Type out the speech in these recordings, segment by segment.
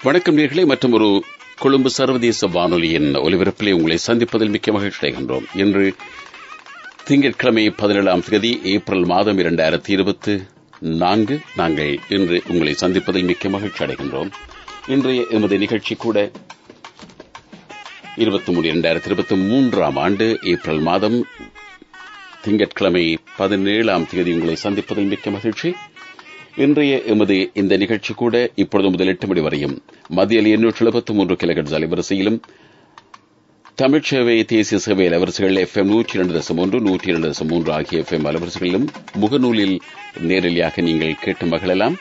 வணக்கம் நேயர்களே, மற்றும் ஒரு கொழும்பு சர்வதேச வானொலியின் ஒலிபரப்பிலே உங்களை சந்திப்பதில் மிக்க மகிழ்ச்சி அடைகின்றோம். இன்று திங்கட்கிழமை 17ஆம் தேதி ஏப்ரல் மாதம் 2024. நாங்கள் இன்று உங்களை சந்திப்பதில் மிக்க மகிழ்ச்சி அடைகின்றோம். இன்றைய எமது நிகழ்ச்சி கூட 2023ஆம் ஆண்டு ஏப்ரல் மாதம் திங்கட்கிழமை 17ஆம் தேதி உங்களை சந்திப்பதில் மிக்க மகிழ்ச்சி. இன்றைய எமது இந்த நிகழ்ச்சி கூட இப்பொழுது முதல் 8 மணி வரையும் மத்தியில் 873 கிலோஹெர்ட்ஸ் அலைவரிசையிலும், தமிழ் சேவை தேசிய சேவை அலைவரிசைகள் FM 102.1 102.3 ஆகிய FM அலைவரிசைகளிலும் முகநூலில் நேரடியாக நீங்கள் கேட்டு மகிழலாம்.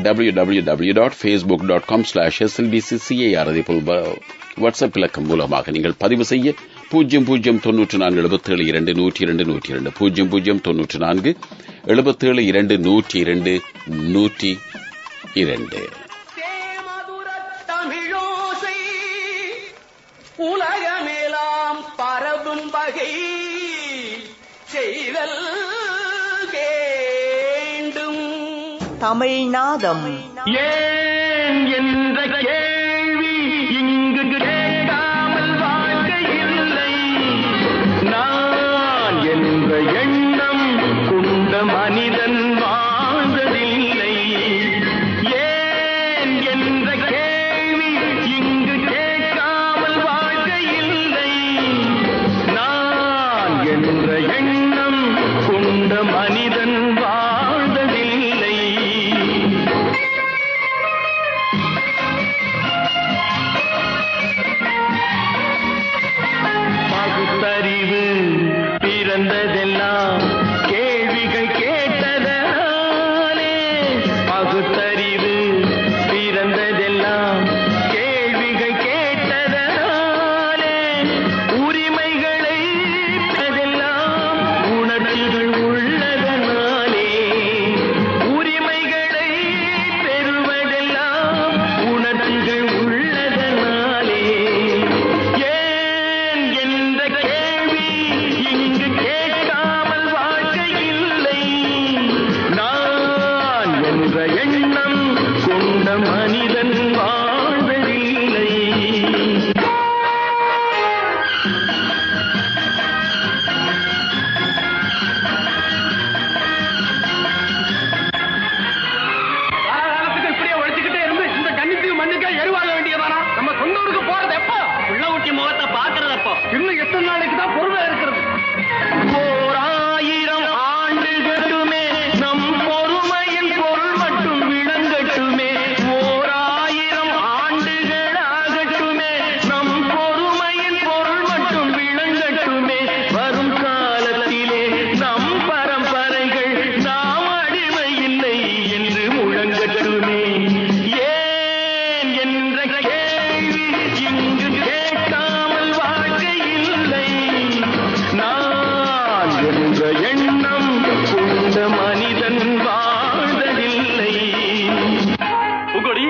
www.facebook.com/slbccar அதேபோல் வாட்ஸ்அப் இலக்கம் மூலமாக நீங்கள் பதிவு செய்ய 0094772102 0094772102. தமிழோசை உலகமேலாம் பரவும் வகை செய்தல் வேண்டும். தமிழ்நாதம் ஏன் என்ற கேள்வி இங்கு கேட்காமல் வாழ்க்கை இல்லை. நான் என்ற எண்ணம் கொண்ட மனிதன் வாழ்ந்ததில்லை. ஏன் என்ற கேள்வி இங்கு கேட்காமல் வாழ்க்கை இல்லை. நான் என்ற எண்ணம் கொண்ட மனிதன் வாழ்ந்ததில்லை. பகுத்தறிவு பிறந்ததெல்லாம் கேள்விகள் கேட்டதாலே. பகுத்தறிவு பிறந்ததெல்லாம் கேள்விகள் கேட்டதாலே. உரிமைகளை பெறதெல்லாம் உணர்வுகள் உள்ளதனாலே. உரிமைகளை பெறுவதெல்லாம் உணர்வுகள் உள்ளதனாலே. ஏன் என்ற கேள்வி இங்கு கேட்காமல் வாழ்க்கை இல்லை. நான் என்ற எண்ணம் கொண்ட மனிதன் வாழ்வதில்லை. காலகாலத்துக்கு இப்படியே உழைச்சுக்கிட்டே இருந்து இந்த கன்னித்தீவு மண்ணுக்கே எருவாக வேண்டியதானா? நம்ம சொந்த ஊருக்கு போறது எப்போ? உள்ள ஊட்டி முகத்தை பாக்குறது எப்போ? இன்னும் எத்தனை நாளைக்கு தான் பொறுமை இருக்கிறது? 1000 ஆண்டுகளுமே நம் பொறுமையின் பொருள் மட்டும் விளங்கட்டுமே. 1000 ஆண்டுகளாகட்டுமே நம் பொறுமையின் பொருள் மட்டும் விளங்கட்டுமே. வரும் காலத்திலே நம் பரம்பரைகள் நாம் அடிமை இல்லை என்று முழங்கட்டுமே. ஏன் என்ற கேள்வி இங்கு கேட்காமல் வாழ்க்கை இல்லை. நான் என்ற எண்ணம் கொண்ட மனிதன் வாழ்வதில்லை. புகழி,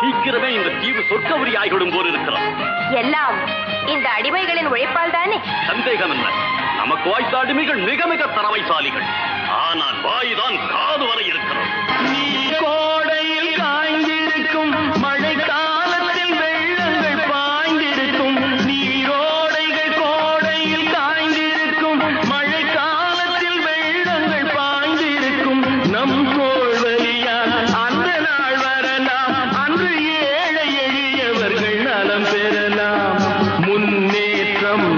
சீக்கிரமே இந்த தீவு சொர்க்கவரி ஆகிவிடும் போல் இருக்கிறோம். எல்லாம் இந்த அடிமைகளின் உழைப்பால் தானே? சந்தேகம் என்ன? நமக்கு வாய்த்த அடிமைகள் மிக மிக தரவைசாலிகள். ஆனால் வாய்தான் காது வரை இருக்கிறது. நீ கோடையில் காய்ந்திருக்கும், மழை காலத்தில் வெள்ளங்கள் பாய்ந்திருக்கும். நீரோடைகள் கோடையில் காய்ந்திருக்கும், மழை காலத்தில் வெள்ளங்கள் பாய்ந்திருக்கும். நம் கோள்வழியால் அந்த நாள் வரலாம், அன்று ஏழை எளியவர்கள் நலம் பெறலாம். முன்னேற்றம்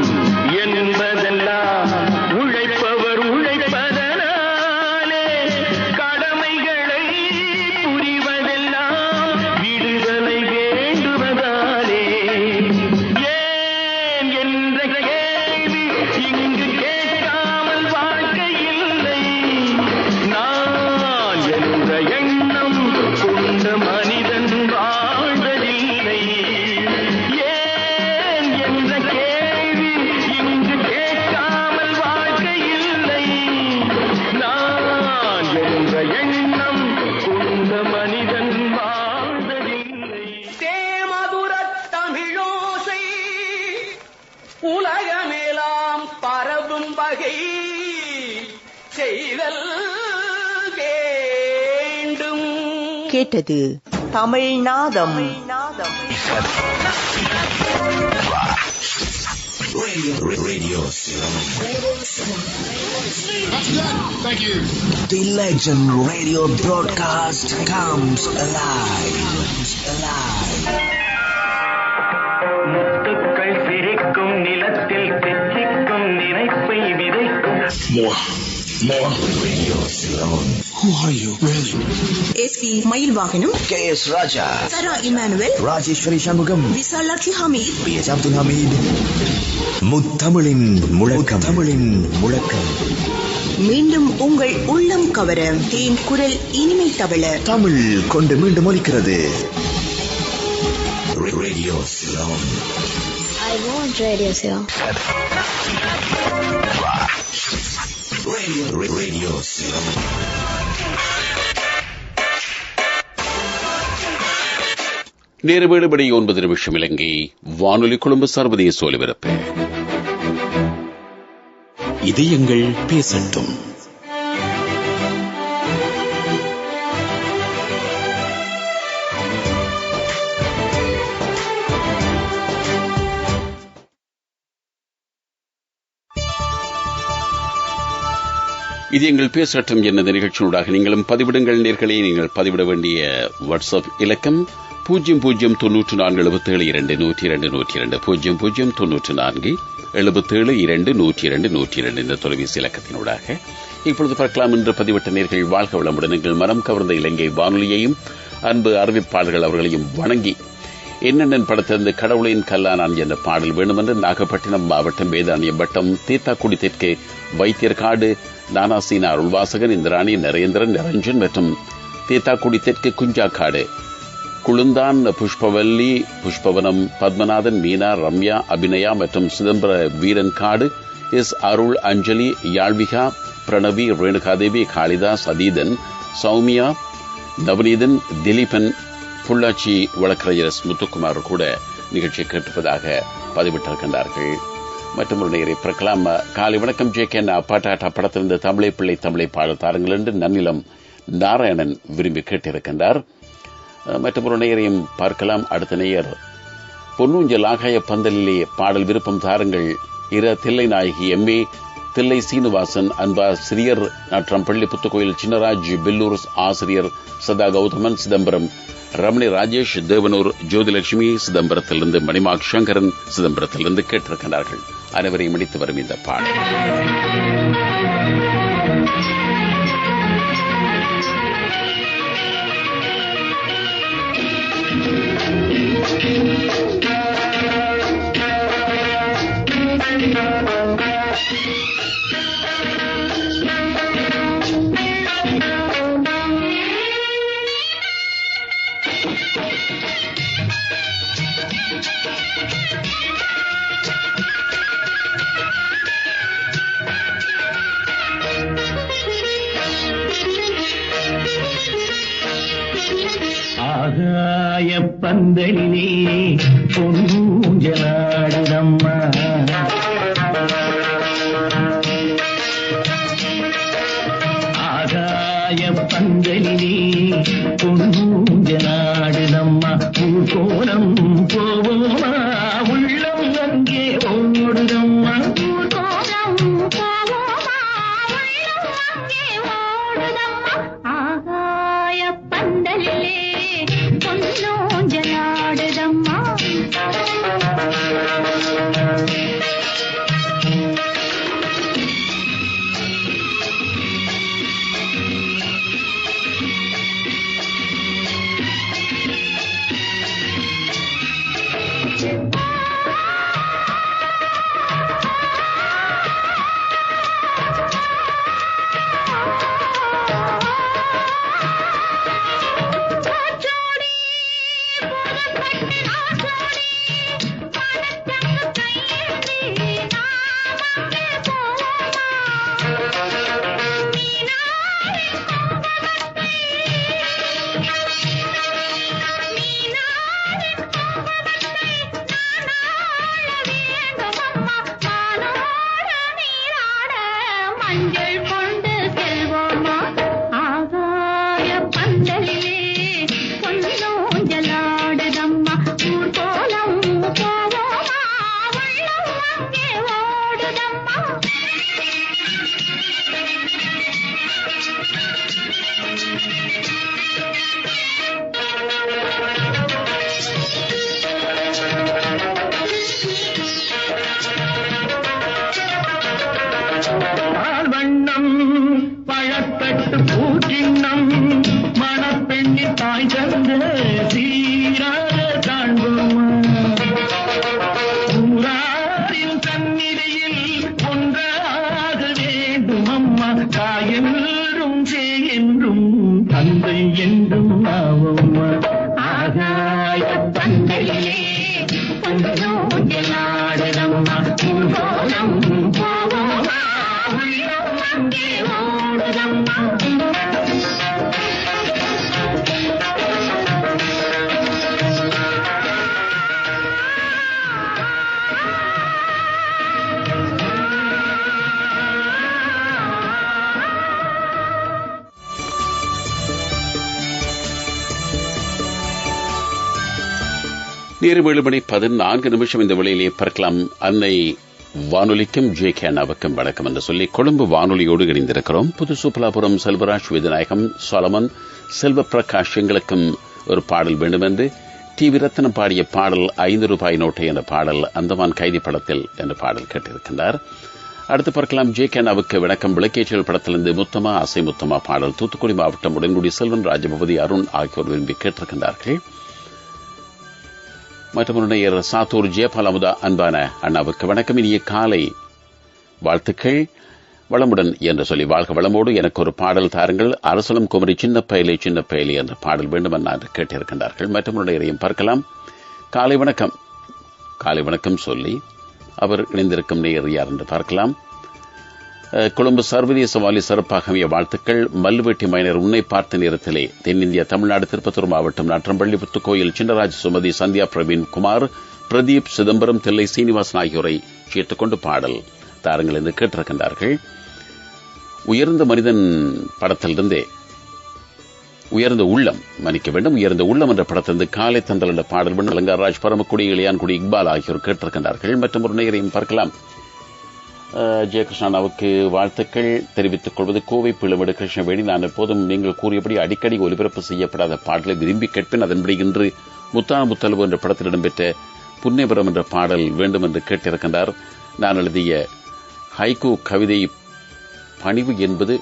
என்பதெல்லாம் உழைப்பவர் உழைப்பதனாலே. கடமைகளை புரிவதெல்லாம் விடுதலை வேண்டுவதாலே. ஏன் என்ற கேள்வி இங்கு கேட்காமல் வாழ்க்கை இல்லை. நான் என்ற எண்ணம் கொண்ட மனிதன் வாழ்வதில்லை. ஏன் என்ற கேள்வி இங்கு கேட்காமல் வாழ்க்கை இல்லை. நான் என்ற எண்ணம் கொண்ட மனிதன் வாழ்வதில்லை. தேமதுர தமிழோசை உலகமேலாம் பரவும் வகை செய்தல் வேண்டும். கேட்டது தமிழ்நாதம். The legend radio broadcast comes alive. முத்துக்கள் சிரிக்கும் நிலத்தில் தெச்சிக்கும் நினைப்பை விதைக்கும். More Radio Ceylon. Who are you really? S.V. மயில் வாகனம், K.S. Raja, Sara Emmanuel, Rajeshwari Shanmugam, Visalakshi Hameed, B.H. Abdul Hamid. முத்தமிழின் முழக்கம் மீண்டும் உங்கள் உள்ளம் கவர தேன் குரல் இனிமை தவள தமிழ் கொண்டு மீண்டும் ஒலிக்கிறது. Radio Ceylon. I want Radio Ceylon. Radio Ceylon. நேரவேடுபடி 9 நிமிஷம் இலங்கை வானொலி கொழும்பு சர்வதேச ஒலிபரப்பு. இது எங்கள் பேசட்டும். இது எங்கள் பேசட்டும் என்னது நிகழ்ச்சியூடாக நீங்களும் பதிவிடுங்கள். நேர்களை நீங்கள் பதிவிட வேண்டிய வாட்ஸ்அப் இலக்கம் 0094772102 0094772102 இந்த தொலைபேசி இலக்கத்தினூடாக இப்பொழுது பார்க்கலாம். இன்று பதிவிட்ட நேர்கள் வாழ்க வளமுடன் எங்கள் மனம் கவர்ந்த இலங்கை வானொலியையும் அன்பு அறிவிப்பாளர்கள் அவர்களையும் வணங்கி என்னென்ன படத்திலிருந்து கடவுளின் கல்லானான் என்ற பாடல் வேண்டுமென்று நாகப்பட்டினம் மாவட்டம் வேதானியம் வட்டம் தீத்தாக்குடி தெற்கு வைத்தியர்காடு நானாசீனா அருள்வாசகன் இந்திராணி நரேந்திரன் நிரஞ்சன் மற்றும் தீத்தாக்குடி தெற்கு குஞ்சாக்காடு குளுந்தான் புஷ்பவல்லி புஷ்பவனம் பத்மநாதன் மீனா ரம்யா அபிநயா மற்றும் சிதம்பர வீரன் காடு எஸ் அருள் அஞ்சலி யாழ்விகா பிரணவி ரேணுகாதேவி காளிதாஸ் அதீதன் சௌமியா நவநீதன் திலீபன் புள்ளாச்சி வழக்கறிஞர் முத்துக்குமார் கூட நிகழ்ச்சியை கேட்டிருப்பதாக பதிவிட்டிருக்கின்றார்கள். மற்றும் ஒரு நேரை பிறக்கலாம். காலை வணக்கம் ஜே.கே. அப்பாட்டாட்டா படத்திலிருந்து தமிழை பிள்ளை தமிழை பாடல் தாருங்கள் என்று நன்னிலம் நாராயணன் விரும்பி கேட்டிருக்கின்றார். மற்றும் ஒரு நேரையும் பார்க்கலாம். அடுத்த நேயர் பொன்னூஞ்சல் ஆகாய பந்தலிலே பாடல் விருப்பம் தாருங்கள் இர தில்லை நாயகி எம்.ஏ. தில்லை சீனிவாசன் அன்பா சிறியர் நாற்றம் பள்ளி புத்துக்கோயில் சின்னராஜ் பெல்லூர் ஆசிரியர் சதா கௌதமன் சிதம்பரம் ரமணி ராஜேஷ் தேவனூர் ஜோதிலட்சுமி சிதம்பரத்திலிருந்து மணிமாக் சங்கரன் சிதம்பரத்திலிருந்து கேட்டிருக்கிறார்கள். அனைவரையும் இணைத்து வரும் இந்த பாடல் ஆகாய பந்தலிலே பொன்னூஞ்சலாடுதம்மா ஆகாய பந்தலிலே பொன்னூஞ்சலாடுதம்மா ஊர்கோலம் போவோமா உள்ளம் அங்கே ஓடுதம்மா ஊர்கோலம் போவோமா உள்ளம் அங்கே ஓடுதம்மா ஆகாய பந்தலிலே பொன்னூஞ்சலாடுதம்மா வண்ணம் பழத்தட்டு பூக்கிண்ணம் மணப்பெண்ணின் தாய் தந்த சீராக காண்போம். ஊராரின் சந்நிதியில் ஒன்றாக வேண்டும் அம்மா. தாயென்றும் என்றும் தந்தை என்றும் ஆவம்மா. ஆகாய தந்தையிலே நாடகம்மா போவோம் போவோமா உள்ளம் அங்கே ஓடுதம்மா. நேரு 7 மணி 14 இந்த வேளையிலே பார்க்கலாம். அன்னை வானொலிக்கும் ஜே.கே. அண்ணாவுக்கும் வணக்கம் என்று சொல்லி கொழும்பு வானொலியோடு இணைந்திருக்கிறோம். புதுசுப்பலாபுரம் செல்வராஜ், விதநாயகம், சோலமன், செல்வ பிரகாஷ் எங்களுக்கும் ஒரு பாடல் வேண்டும் என்று டிவி ரத்னம் பாடிய பாடல் 5 ரூபாய் நோட்டை என்ற பாடல் அந்தமான் கைதி படத்தில் என்ற பாடல் கேட்டிருக்கின்றார். அடுத்து பார்க்கலாம். ஜே.கே. அண்ணாவுக்கு வணக்கம். விளக்கேற்றல் படத்திலிருந்து முத்தமா அசை முத்தமா பாடல் தூத்துக்குடி மாவட்டம் உடன்குடி செல்வன், ராஜபவதி, அருண் ஆகியோர் விரும்பி கேட்டிருக்கின்றார்கள். மற்றொரு சாத்தூர் ஜெயபால் அமுதா அன்பான அண்ணாவுக்கு வணக்கம். இனிய காலை வாழ்த்துக்கள், வளமுடன் என்று சொல்லி வாழ்க வளமோடு எனக்கு ஒரு பாடல் தாருங்கள். அரசலம் குமரி சின்ன பயலே என்ற பாடல் வேண்டும் என்று கேட்டிருக்கின்றார்கள். மற்றொரு பார்க்கலாம். காலை வணக்கம் சொல்லி அவர் இணைந்திருக்கும் நேயர் யார் என்று பார்க்கலாம். கொழும்பு சர்வதேச வாலி சிறப்பாக வாழ்த்துக்கள். மல்லுவெட்டி மைனர் உன்னை பார்த்த நேரத்திலே தென்னிந்தியா தமிழ்நாடு திருப்பத்தூர் மாவட்டம் நாற்றம்பள்ளி புத்துக்கோயில் சின்னராஜ், சுமதி, சந்தியா, பிரவீன் குமார், பிரதீப், சிதம்பரம், தில்லை சீனிவாசன் ஆகியோரை சேர்த்துக்கொண்டு பாடல் தாருங்கள் என்று கேட்டிருக்கின்றார்கள். உயர்ந்த மனிதன் படத்திலிருந்தே உயர்ந்த உள்ளம் என்ற படத்திலிருந்து காலை தந்தல் என்ற பாடல் வேண்டும். அலங்காராஜ், பரமக்குடி, இளையான்குடி, இக்பால் ஆகியோர் கேட்டிருக்கின்றார்கள். மற்றும் ஒரு நேயரையும் பார்க்கலாம். ஜெயகிருஷ்ணாவுக்கு வாழ்த்துக்கள் தெரிவித்துக் கொள்வது கோவை பிளமடு கிருஷ்ணவேணி. நான் எப்போதும் நீங்கள் கூறியபடி அடிக்கடி ஒலிபரப்பு செய்யப்படாத பாடலை விரும்பி கேட்பேன். அதன்படி இன்று முத்தான முத்தளவு என்ற படத்தில் இடம்பெற்ற புன்னேபுரம் என்ற பாடல் வேண்டும் என்று கேட்டிருக்கின்றார். நான் எழுதிய ஹைகூ கவிதை பணிவு என்பது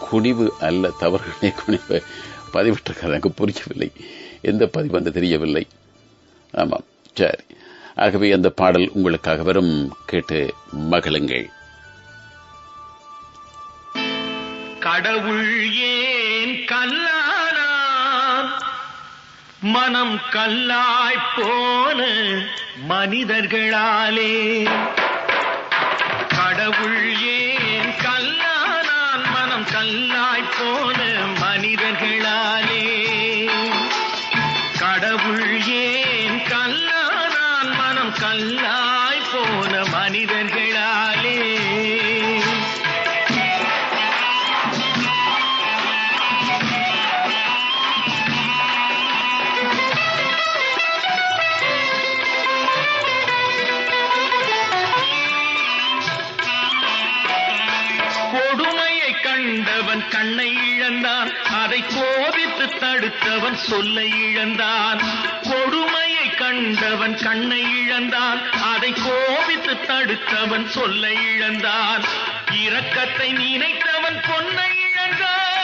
குனிவு அல்ல, தவறுகளே குனிவு பதிவிட்டிருக்கிறார். எனக்கு புரியவில்லை, எந்த பதிவு என்று தெரியவில்லை. ஆமாம், சரி. ஆகவே அந்த பாடல் உங்களுக்காக வரும், கேட்டு மகிழுங்கள். கடவுள் ஏன் கல்லானான், மனம் கல்லாய் போன மனிதர்களாலே. கடவுள் ஏன் கல்லானான், மனம் கல்லாய் போன மனிதர்களாலே. கடவுள் ஏன் கல்லானான், மனம் கல்லாய் போன மனிதர்களாலே. கொடுமையை கண்டவன் கண்ணை இழந்தான், அதை கோபித்து தடுத்தவன் சொல்லை இழந்தான். கொடுமையை கண்டவன் கண்ணை இழந்தான், அதை கோபித்து தடுத்தவன் சொல்லை இழந்தான். இரக்கத்தை நினைத்தவன் பொன்னை இழந்தான்.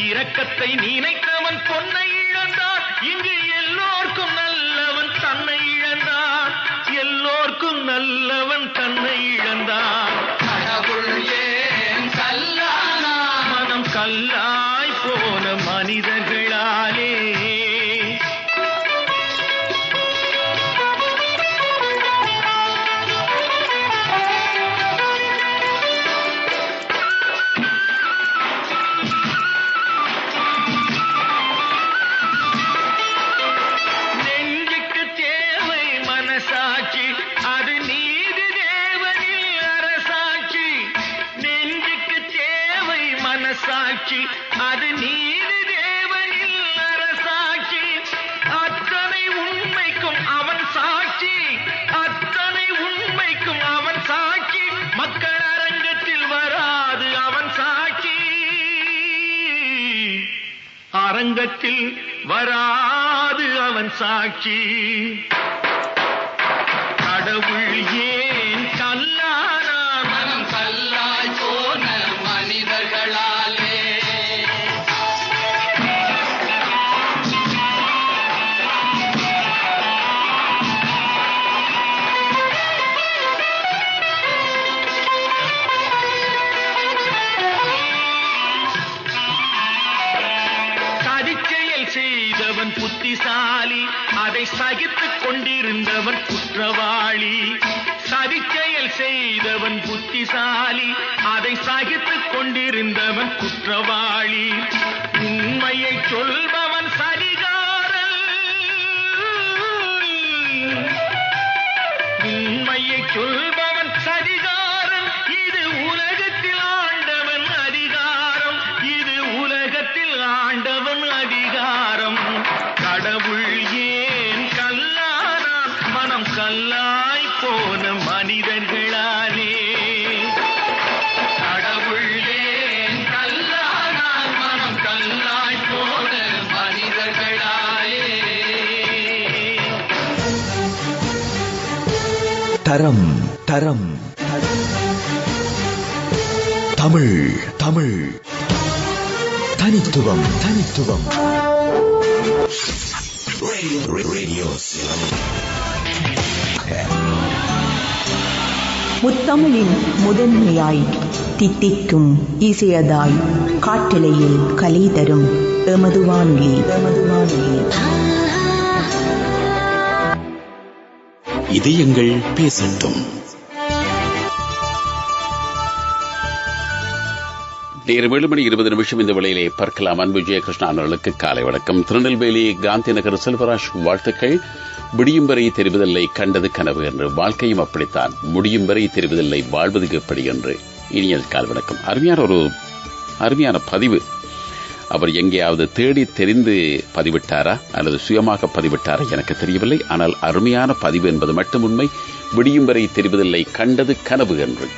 இரக்கத்தை நினைத்தவன் பொன்னை இழந்தான். இங்கு எல்லோர்க்கும் நல்லவன் தன்னை இழந்தான். எல்லோர்க்கும் நல்லவன் தன்னை இழந்தான். கடவுள் ஏன் கல்லானா, மனம் கல்லாய் போன மனிதர்களாலே. நெஞ்சுக்கு தேவை மனசாட்சி, அது நீதி தேவனில் அரசாட்சி. நெஞ்சுக்கு தேவை மனசாட்சி, அது நீதி தேவனில் அரசாட்சி. அத்தனை உண்மைக்கும் அவன் சாட்சி, சங்கத்தில் வராது அவன் சாட்சி. கடவுள் ஏன் கல்லானான் மனம் கல்லாய் போன மனிதர்களாலே. செய்தவன் புத்திசாலி, அதை சகித்துக் கொண்டிருந்தவன் குற்றவாளி. சதிச்செயல் செய்தவன் புத்திசாலி, அதை சகித்துக் கொண்டிருந்தவன் குற்றவாளி. உண்மையை சொல்பவன் சதிகாரன், உண்மையை சொல்பவன் சதிகாரன். இது உலகத்தில் ஆண்டவன் அதிகாரம், இது உலகத்தில் ஆண்டவன் அதிகாரம். கடவுள் ஏன் கல்லானான் மனம் கல்லாய் போன மனிதர்களாலே. கடவுள் ஏன் கல்லானான் மனம் கல்லாய் போன மனிதர்களாலே. தரம் தரம் தமிழ் தமிழ் தனித்துவம் தனித்துவம். முத்தமிழின் முதன்மையாய் தித்திக்கும் இசையதாய் காற்றலையில் கலை தரும் எமது வானொலி. இதயங்கள் பேசட்டும். நேரம் 7:20 இந்த வேளையிலே பார்க்கலாம். அன்பு ஜெயகிருஷ்ணா அவர்களுக்கு காலை வணக்கம். திருநெல்வேலி காந்தி நகர் செல்வராஜ் வாழ்த்துக்கள். முடியும் வரை தெரிவதில்லை கண்டது கனவு என்று, வாழ்க்கையும் அப்படித்தான், முடியும் வரை தெரிவதில்லை வாழ்வது எப்படி என்று. இனிய காலை வணக்கம். அருமையான பதிவு. அவர் எங்கேயாவது தேடி தெரிந்து பதிவிட்டாரா அல்லது சுயமாக பதிவிட்டாரா எனக்கு தெரியவில்லை. ஆனால் அருமையான பதிவு என்பது மட்டும் உண்மை. முடியும் வரை தெரிவதில்லை கண்டது கனவு என்று,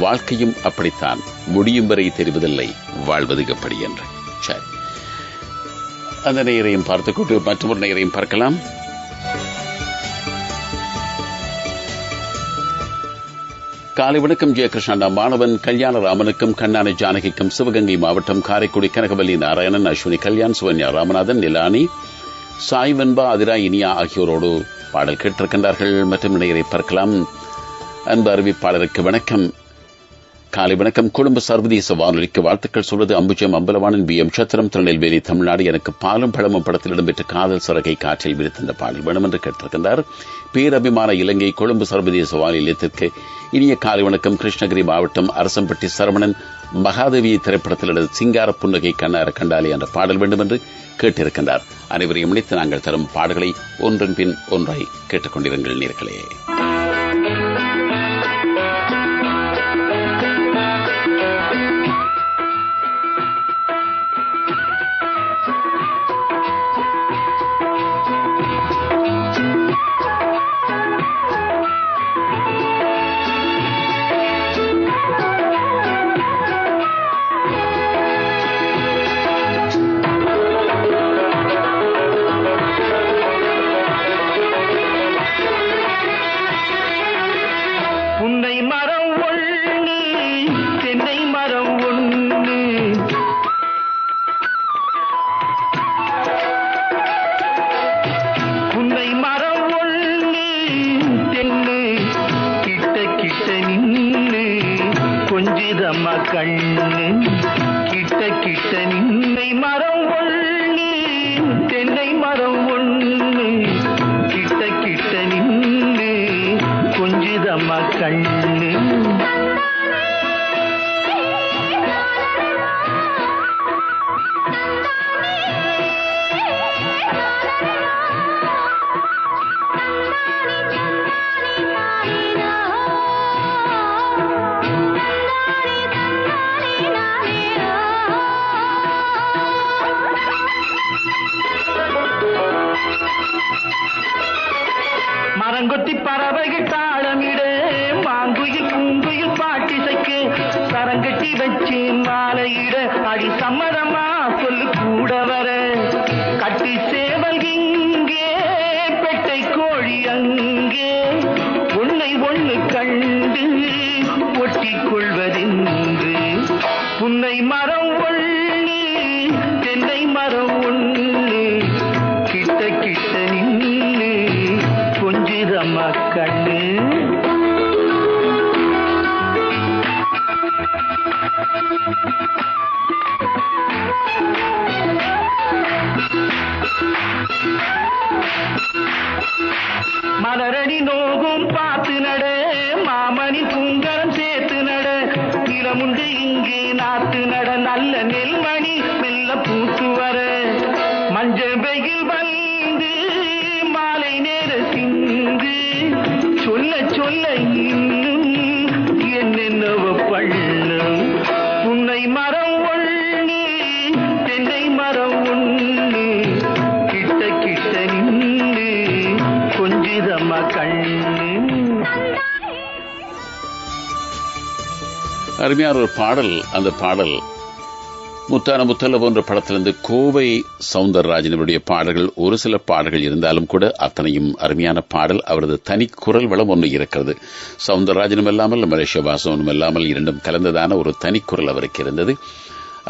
வாழ்க்கையும் அப்படித்தான், முடியும் வரை தெரிவதில்லை வாழ்வது எப்படி என்று. சரி, அந்த நேரையும் பார்த்துக்கொண்டு மற்றொரு நேரையும் பார்க்கலாம். காலை வணக்கம் ஜெயகிருஷ்ணா. மாணவன் கல்யாணராமனுக்கும் கண்ணானை ஜானகிக்கும் சிவகங்கை மாவட்டம் காரைக்குடி கனகவல்லி நாராயணன், அஸ்வினி கல்யாண், சுவன்யா ராமநாதன், நிலானி, சாய் வெண்பா, அதிரா இனியா ஆகியோரோடு பாடல் கேட்டிருக்கின்றார்கள். மற்றும் நேரை பார்க்கலாம். அன்பு அறிவிப்பாளருக்கு வணக்கம். காலை வணக்கம். கொழும்பு சர்வதேச வானொலிக்கு வாழ்த்துக்கள் சொல்வது அம்புஜம் அம்பலவாணன், BM சத்திரம், திருநெல்வேலி, தமிழ்நாடு. எனக்கு பாலும் பழமும் படத்தில் இடம்பெற்ற காதல் சரகை காற்றில் விரித்திருந்த பாடல் வேணும் என்று கேட்டிருக்கின்றார். பேரபிமான இலங்கை கொழும்பு சர்வதேச வானொலி நிலையத்திற்கு இனிய காலை வணக்கம். கிருஷ்ணகிரி மாவட்டம் அரசம்பட்டி சரவணன், மகாதேவி திரைப்படத்தில் சிங்கார புன்னகை கண்ணார கண்டாலி என்ற பாடல் வேண்டும் என்று கேட்டிருக்கின்றார். அனைவரையும் இணைத்து நாங்கள் தரும் பாடல்களை ஒன்றன் பின் ஒன்றாய் கேட்டுக்கொண்டிருங்கள் நேர்களே. மரங்கொத்தி பறவைகள் தாளமிட, மாங்குயில் பூங்குயில் பாட்டிசைக்கு, சரங்கட்டி வச்சு மாலையிட, அடி சம்மதமா சொல்லு கூட வர. கொள்வதென்று புன்னை மரம் ஒண்ணு தென்னை மரம் ஒண்ணு கிட்ட கிட்ட நின்று கொஞ்சிதம்மா கண்ணு மலரணி நோகும் பார்த்து நட மாமணி பூங்கரம் சேர்த்து நட நிலமுண்டு இங்கே நாத்து நட நல்ல நெல்மணி மெல்ல பூத்து வர மஞ்சள் வெயில் வந்து மாலை நேர சிந்து சொல்ல சொல்ல இன்னும் என்னென்னவ பண்ணும் புன்னை மரம் ஒண்ணு தென்னை மரம் ஒண்ணு கிட்ட கிட்ட நின்று கொஞ்சிதம்மா கண்ணு. அருமையான ஒரு பாடல். அந்த பாடல் முத்தான முத்தல்ல போன்ற படத்திலிருந்து கோவை சவுந்தரராஜனுடைய பாடல்கள். ஒரு சில பாடல்கள் இருந்தாலும் கூட அத்தனையும் அருமையான பாடல். அவரது தனி குரல் வளம் ஒன்று இருக்கிறது. சவுந்தரராஜனும் இல்லாமல் மலேசிய வாசவனும் இல்லாமல் இரண்டும் கலந்ததான ஒரு தனி குரல் அவருக்கு இருந்தது.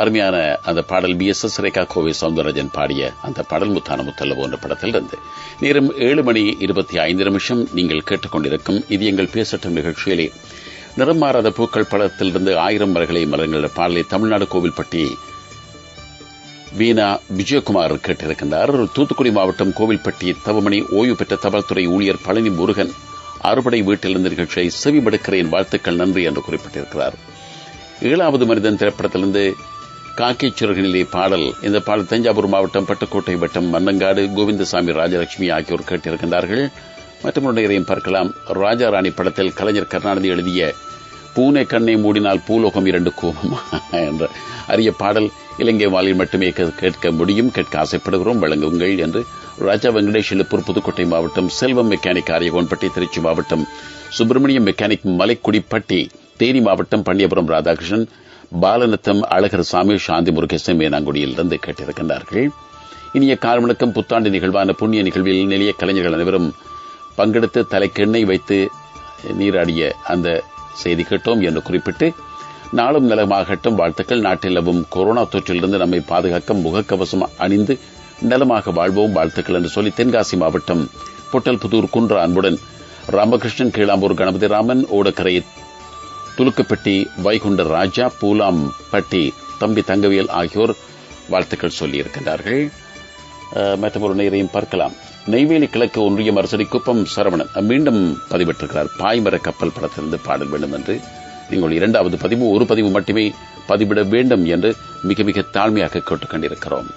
அருமையான அந்த பாடல் BSS ரேகா கோவை சவுந்தரராஜன் பாடிய அந்த பாடல் முத்தான முத்தல்ல போன்ற படத்திலிருந்து. நேரம் 7:25 நீங்கள் கேட்டுக்கொண்டிருக்கும் இது எங்கள் பேசட்டும் நிகழ்ச்சியிலே நிறம் மாறாத பூக்கள் படத்திலிருந்து 1000 மரங்களை மரங்கள பாடலை தமிழ்நாடு கோவில்பட்டி வீணா விஜயகுமார் கேட்டிருக்கின்றார். தூத்துக்குடி மாவட்டம் கோவில்பட்டி தவமணி ஓய்வு பெற்ற தபால்துறை ஊழியர் பழனி முருகன் அறுபடை வீட்டிலிருந்து நிகழ்ச்சியை செவிமடுக்கிறேன், வாழ்த்துக்கள், நன்றி என்று குறிப்பிட்டிருக்கிறார். 7வது மனிதன் திரைப்படத்திலிருந்து காக்கிச்சுரகனிலே பாடல். இந்த பாடல் தஞ்சாவூர் மாவட்டம் பட்டுக்கோட்டை வட்டம் மன்னங்காடு கோவிந்தசாமி ராஜலட்சுமி ஆகியோர் கேட்டிருக்கின்றார்கள். மற்றும் நேரையும் பார்க்கலாம். ராஜா ராணி படத்தில் கலைஞர் கருணாநிதி எழுதிய பூனை கண்ணை மூடினால் பூலோகம் 2 கோபம் என்ற அரிய பாடல் இலங்கை வாலில் மட்டுமே கேட்க முடியும், கேட்க ஆசைப்படுகிறோம், வழங்குங்கள் என்று ராஜா வெங்கடேஷ் எழுப்பூர் புதுக்கோட்டை மாவட்டம் செல்வம் மெக்கானிக் ஆரியகோன்பட்டி திருச்சி மாவட்டம் சுப்பிரமணியம் மெக்கானிக் மலைக்குடிப்பட்டி தேனி மாவட்டம் பண்டியபுரம் ராதாகிருஷ்ணன் பாலநத்தம் அழகர் சாமி சாந்தி முருகேசன் மேனாங்குடியிலிருந்து கேட்டிருக்கின்றார்கள். இனிய கால்வணக்கம். புத்தாண்டு நிகழ்வான புண்ணிய நிகழ்வில் நிலைய கலைஞர்கள் அனைவரும் பங்கெடுத்து தலைக்கு எண்ணெய் வைத்து நீராடிய அந்த செய்தி கேட்டோம் என்று குறிப்பிட்டு நாளும் நலமாகட்டும், வாழ்த்துக்கள். நாட்டில் நிலவும் கொரோனா தொற்றிலிருந்து நம்மை பாதுகாக்க முகக்கவசம் அணிந்து நலமாக வாழ்வோம், வாழ்த்துக்கள் என்று சொல்லி தென்காசி மாவட்டம் பொட்டல்புதூர் குன்ற அன்புடன் ராமகிருஷ்ணன், கீழாம்பூர் கணபதி ராமன், ஓடக்கரை துலுக்கப்பட்டி வைகுண்ட ராஜா, பூலாம்பட்டி தம்பி தங்கவியல் ஆகியோர் வாழ்த்துக்கள் சொல்லியிருக்கின்றார்கள். மற்றொரு நேரையும் பார்க்கலாம். நெய்வேலி கிழக்கு ஒன்றியம் அரசடி குப்பம் சரவணன் மீண்டும் பதிவிட்டிருக்கிறார். பாய்மர கப்பல் படத்திலிருந்து பாடல் வேண்டும் என்று. நீங்கள் 2வது பதிவு, ஒரு பதிவு மட்டுமே பதிவிட வேண்டும் என்று மிக மிக தாழ்மையாக கேட்டுக் கொண்டிருக்கிறோம்.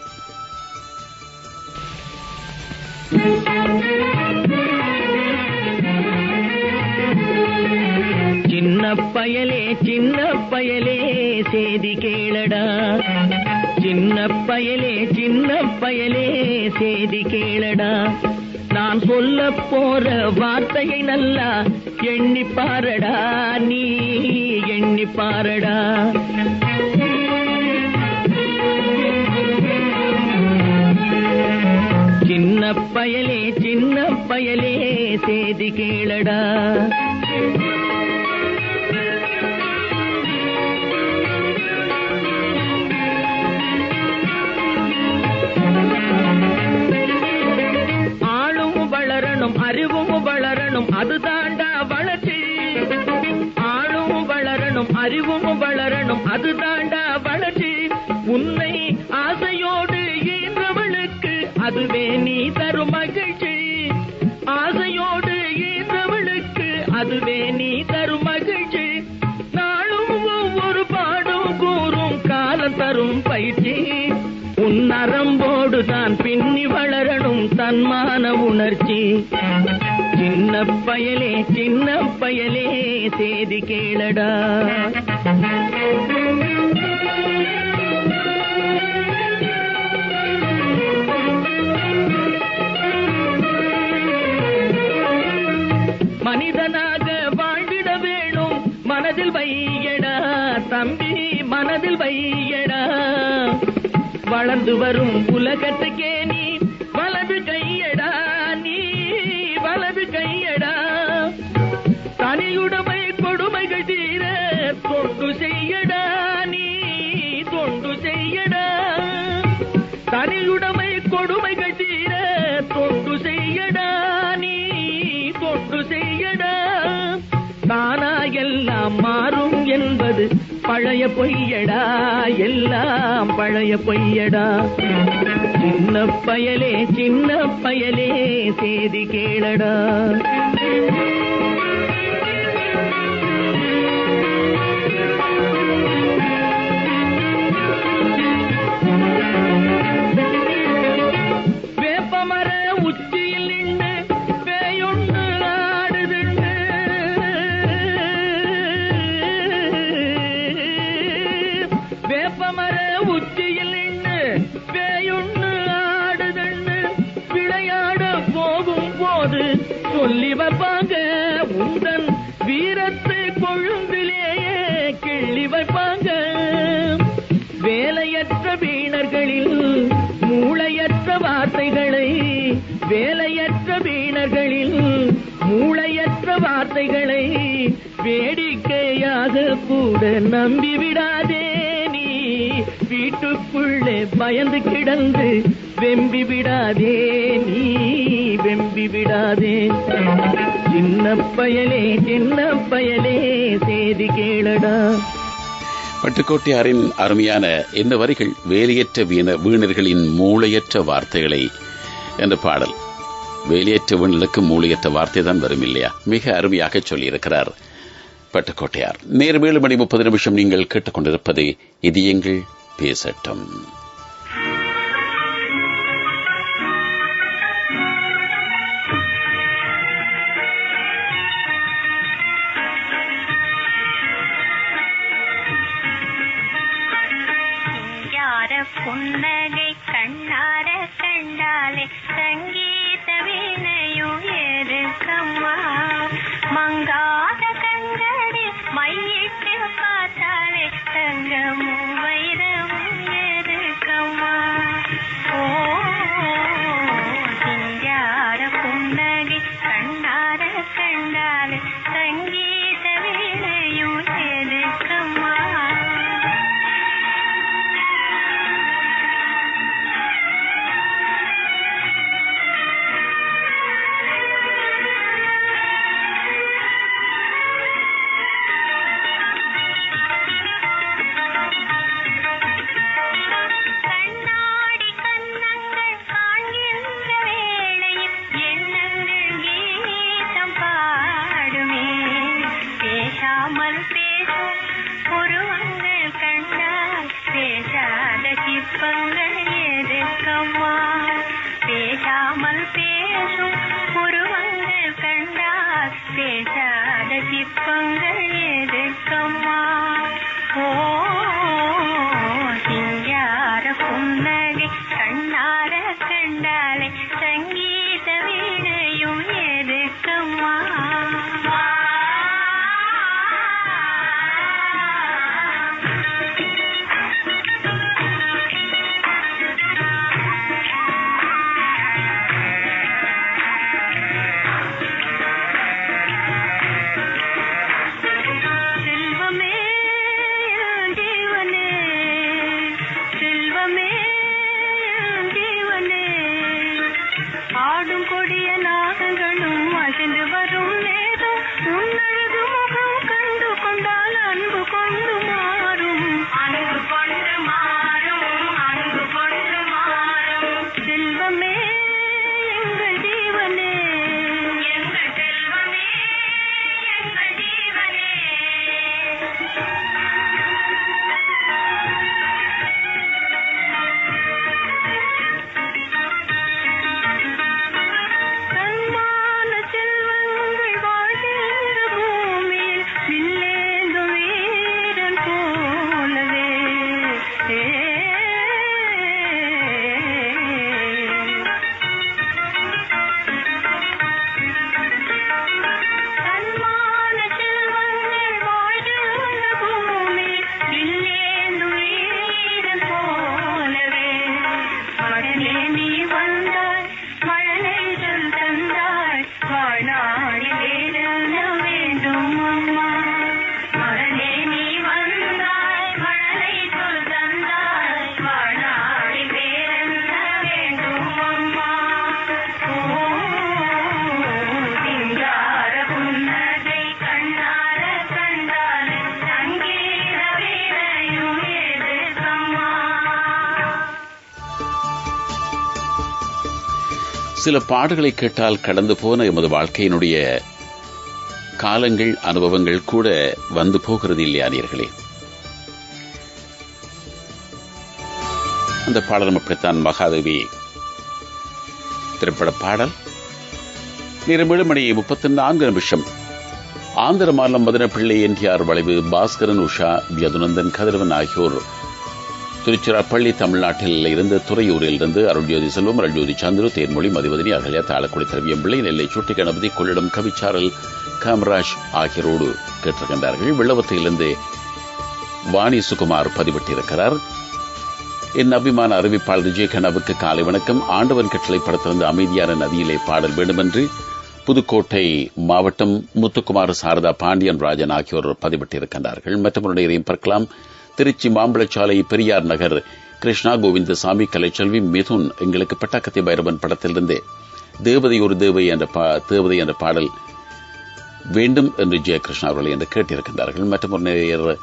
சின்ன பயலே சேதி கேளடா, சின்ன பயலே சேதி கேளடா, நான் சொல்ல போற வார்த்தையை நல்லா எண்ணி பாரடா, நீ எண்ணி பாரடா. சின்ன பயலே சேதி கேளடா. அறிவும் வளரணும், அதுதாண்டா வளர்ச்சி. ஆளும் வளரணும், அறிவும் வளரணும், அதுதாண்டா வளர்ச்சி. உன்னை ஆசையோடு ஈன்றவளுக்கு அதுவே நீ தரும் மகிழ்ச்சி. ஆசையோடு ஈன்றவளுக்கு அதுவே நீ தரும் மகிழ்ச்சி. நாளும் ஒவ்வொரு பாடும் கூறும் காலம் தரும் பயிற்சி. உன் நரம்போடு தான் பின்னி வளரணும் தன்மான உணர்ச்சி. சின்ன பயலே சேதி கேளடா. மனிதனாக வாழ்ந்திட வேணும், மனதில் வையடா தம்பி, மனதில் வையடா. வளர்ந்து வரும் உலகத்துக்கே நீ வலது கையடா, நீ வலது கையடா. தனியுடைமை கொடுமைகள் தீர எல்லாம் மாறும் என்பது பழைய பொய்யடா, எல்லாம் பழைய பொய்யடா. சின்ன பயலே சின்ன பயலே சேதி கேளடா. வேப்பமர உச்சியில் நின்று பேயொன்று ஆடுதுண்டு. வேப்பமர உச்சியில் நின்று பேயொன்று ஆடுதுண்டு. விளையாட போகும் போது சொல்லி வைப்பாங்க உந்தன் வீரத்தை கொழும்பிலேயே கிள்ளி வைப்பாங்க. வேலையற்ற வீணர்களில் மூளையற்ற வார்த்தைகளை, வேலையற்ற வீணர்களில் மூளையற்ற வார்த்தைகளை வேடிக்கையாக கூட நம்பிவிடாதே. நீ வீட்டுக்குள்ளே பயந்து கிடந்து வெம்பி விடாதே, நீ வெம்பி விடாதே. சின்ன பயலே சின்ன பயலே சேதி கேளடா. பட்டுக்கோட்டையாரின் அருமையான இந்த வரிகள் வேலையற்ற வீணர்களின் மூளையற்ற வார்த்தைகளை என்ற பாடல். வேலையற்ற வீணர்களுக்கு மூளையற்ற வார்த்தை தான் வரும் இல்லையா? மிக அருமையாக சொல்லியிருக்கிறார் பட்டுக்கோட்டையார். நேரம் 7:30 நீங்கள் கேட்டுக்கொண்டிருப்பது இது எங்கள் பேசட்டும். புன்னகை கண்ணார கண்டாலே சங்கீத வீணையும் எருக்கம்மா. மங்காத கண்களி மையிட்டு பார்த்தாலே தங்கமும் வைரமும் எருக்கம்மா. ஓ சிங்கார புன்னகை கண்ணார கண்டாலே சங்கீத வீணையும் எருக்கம்மா. பேசாமல் பேசும் உருவங்கள் கண்டால் பேசாத சிற்பங்கள் எதுக்கம்மா. ஓ சிங்கார புன்னகை கண்ணார கண்டாலே சங்கீத வீணையும் எதுக்கம்மா. சில பாடல்களை கேட்டால் கடந்து போன எமது வாழ்க்கையினுடைய காலங்கள் அனுபவங்கள் கூட வந்து போகிறது இல்லையா நேயர்களே? அந்த பாடலும் அப்படித்தான். மகாதேவி திரைப்பட பாடல். நேரம் 7 மணி 34 நிமிஷம். ஆந்திர மாநிலம் மதனப்பிள்ளை, என்டிஆர் வளைவு, பாஸ்கரன், உஷா, யதுநந்தன், கதிரவன் ஆகியோர் திருச்சிராப்பள்ளி தமிழ்நாட்டில் இருந்து துறையூரில் இருந்து அருள்ஜோதி செல்வம், அருள்ஜோதி சந்துரு, தேன்மொழி, மதிவதனி, அகல்யா, தாளக்குடி, திரவியம் பிள்ளை, நெல்லை சுட்டி கணபதி, கொள்ளிடம் கவிச்சாரல், காமராஜ் ஆகியோரோடு கேட்டிருக்கின்றார்கள். வெள்ளவத்தையிலிருந்து வாணி சுகுமார் பதிவிட்டிருக்கிறார். என் அபிமான அறிவிப்பாளர் விஜயகண்ணாவுக்கு காலை வணக்கம். ஆண்டவன் கட்டளை படத்திலிருந்து அமைதியான நதியிலே பாடல் வேண்டுமென்று புதுக்கோட்டை மாவட்டம் முத்துக்குமார், சாரதா, பாண்டியன் ராஜன் ஆகியோர் பதிவிட்டிருக்கின்றார்கள். மற்றவருடைய பார்க்கலாம். திருச்சி மாம்பழச்சாலை, பெரியார் நகர், கிருஷ்ணா கோவிந்தசாமி, கலைச்செல்வி, மிதுன் எங்களுக்கு பட்டாக்கத்தி பைரவன் படத்திலிருந்து தேவதை ஒரு தேவை என்ற பாடல் வேண்டும் என்று ஜெயகிருஷ்ணா அவர்கள் என்று கேட்டிருக்கின்றார்கள். மற்றொரு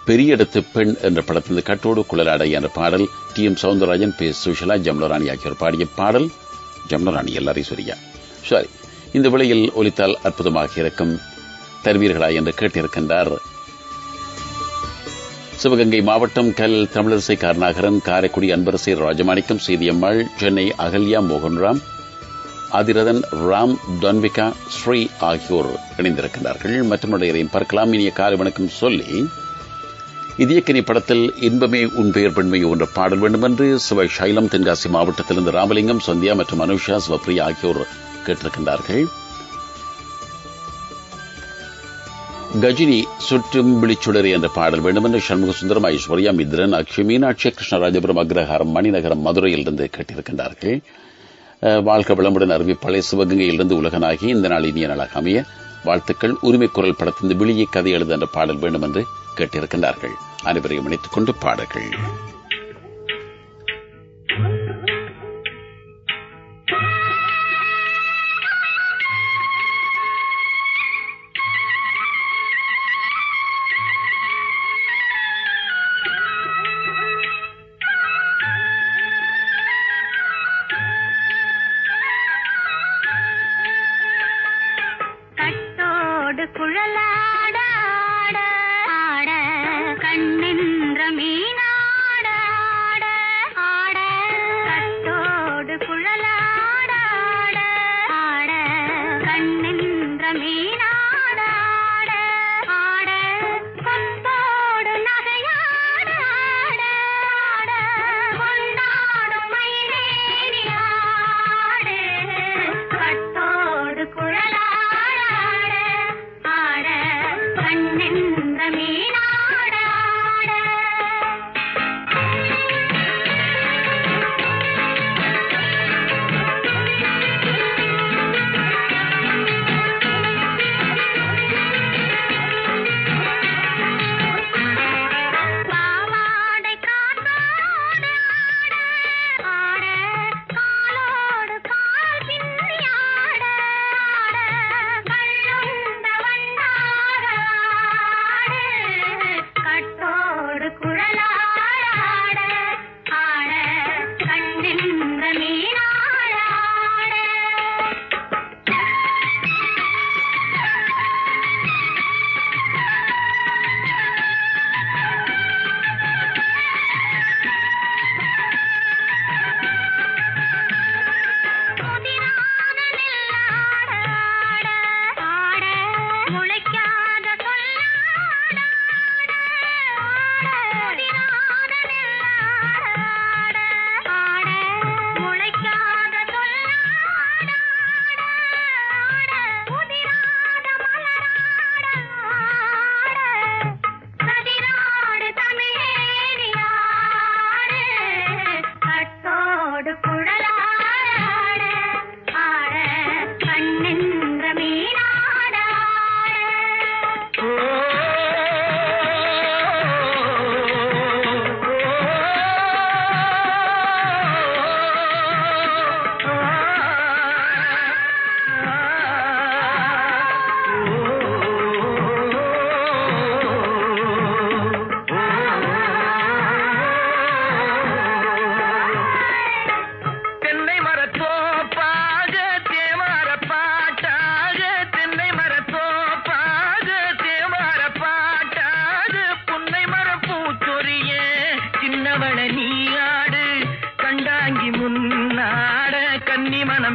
பெரிய இடத்து பெண் என்ற படத்திலிருந்து கட்டோடு குழலாடை என்ற பாடல் டி.எம். சவுந்தரராஜன், பி. சுஷலா, ஜம்லராணி ஆகியோர் பாடிய பாடல். ஜம்லராணி எல்லாரையும் சரியா சரி. இந்த விலையில் ஒலித்தால் அற்புதமாக இருக்கும், தருவீர்களா என்று கேட்டிருக்கின்றார். சிவகங்கை மாவட்டம் கல் தமிழரசை கருணாகரன், காரைக்குடி அன்பரசை ராஜமாணிக்கம், சீதியம்மாள், சென்னை அகல்யா, மோகன்ராம், ஆதிரதன், ராம், தன்விகா, ஸ்ரீ ஆகியோர் இணைந்திருக்கின்றார்கள். மற்றவர்களையும் பார்க்கலாம். இனிய காலை வணக்கம் சொல்லி இதயக்கனி படத்தில் இன்பமே உன் பெயர் பெண்மையோ என்ற பாடல் வேண்டும் என்று சிவ சைலம், தென்காசி மாவட்டத்திலிருந்து ராமலிங்கம், சந்தியா மற்றும் அனுஷா, சிவப்ரியா ஆகியோர் கேட்டிருக்கின்றார்கள். கஜினி சுற்றும் விழிச்சுடரி என்ற பாடல் வேண்டும் என்று சண்முக சுந்தரம், ஐஸ்வர்யா, மித்ரன், அக்ஷய், மீனாட்சி, கிருஷ்ணராஜபுரம், அக்ரஹாரம், மணிநகரம், மதுரையிலிருந்து கேட்டிருக்கின்றார்கள். வாழ்க்கை வளமுடன் அறிவிப்பாளை சிவகங்கையிலிருந்து உலகனாகி இந்த நாள் இனிய நாளாக அமைய வாழ்த்துக்கள். உரிமை குரல் படத்தின் விழியை கதை எழுத என்ற பாடல் வேண்டும் என்று கேட்டிருக்கின்றார்கள். அனைவரையும் இணைத்துக் கொண்டு பாடல்கள்.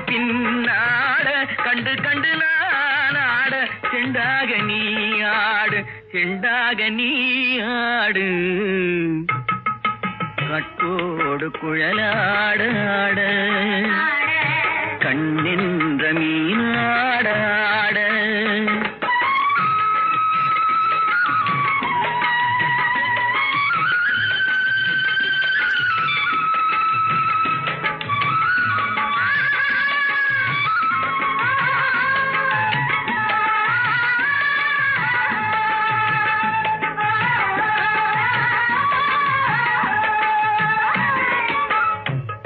பின்னாட கண்டு கண்டு நான் ஆட செண்டாக நீ ஆடு செண்டாக நீ ஆடு கட்டோடு குழலாட ஆட கண்ணென்ற மீனாட ஆட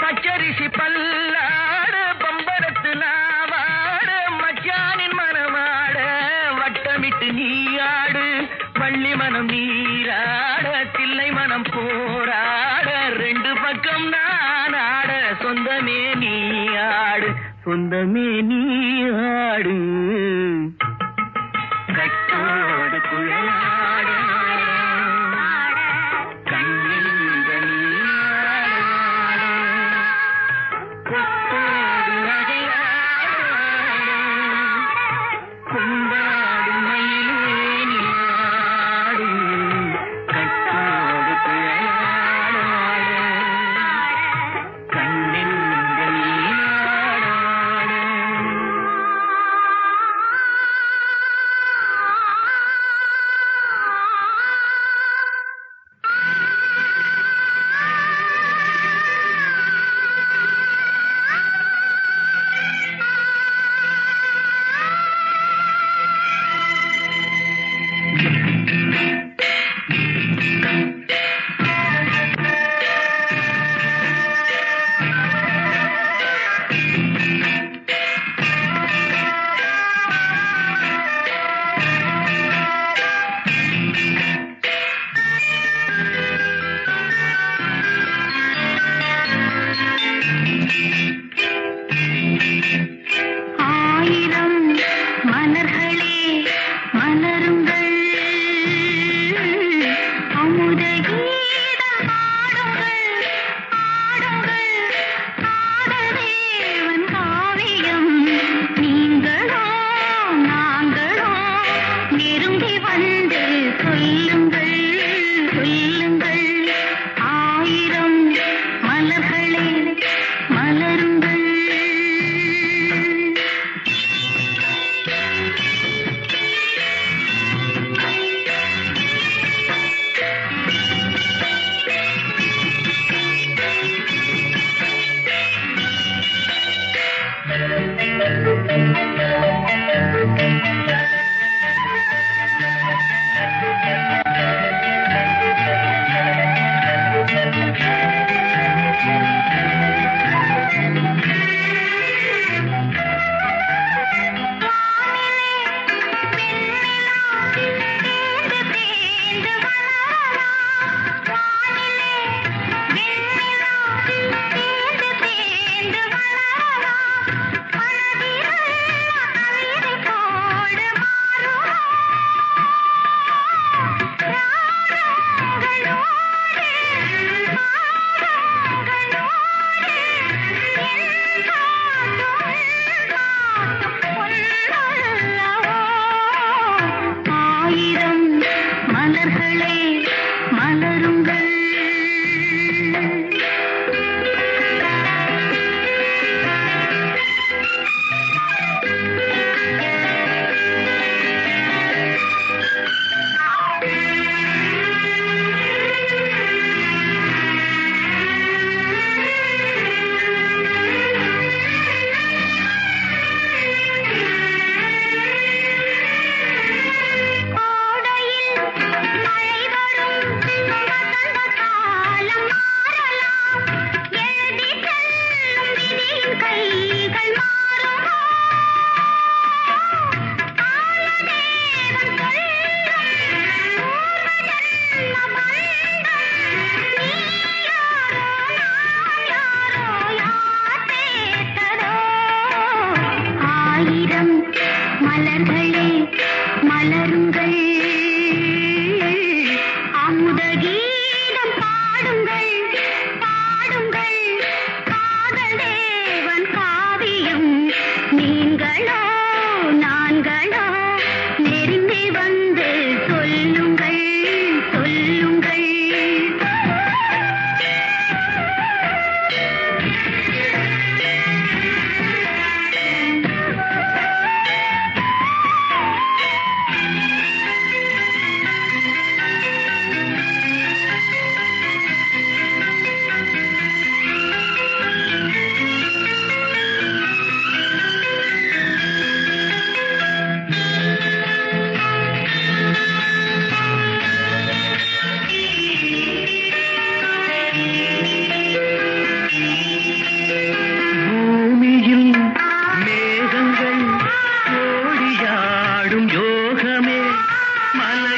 பச்சரிசி பல்லாட பம்பரத்து நாவாட மச்சானின் மனமாட வட்டமிட்டு நீயாடு வள்ளி மனம் நீராட தில்லை மனம் போராட ரெண்டு பக்கம் நான் ஆட சொந்தமே நீயாடு சொந்தமே நீயாடு கட்டோடு குழலாட கண்ணென்ற நீயாட கொட்டோடு நகையாட கொண்டாடு மயிலே நீயாடு கட்டோடு குழலாட கண்ணென்ற நீயாட ஆயிரம் மலர்களே மலருங்கள் அமுத கீதம் ஆடுங்கள் ஆடுங்கள் ஆடதேவன் காவியம் நீங்களோ நாங்களோ நெருங்கி வந்து சொல்லுங்கள் சொல்லுங்கள் ஆயிரம் மலர்களே மலருங்கள் ஆயிரம் மலர்களே மலருங்கள் கோடையில் மழை வரும் வசந்த